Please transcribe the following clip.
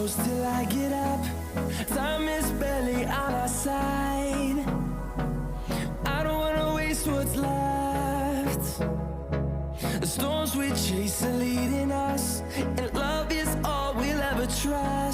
close till I get up. Time is barely on our side. I don't wanna waste what's left. The storms we chase are leading us, and love is all we'll ever try.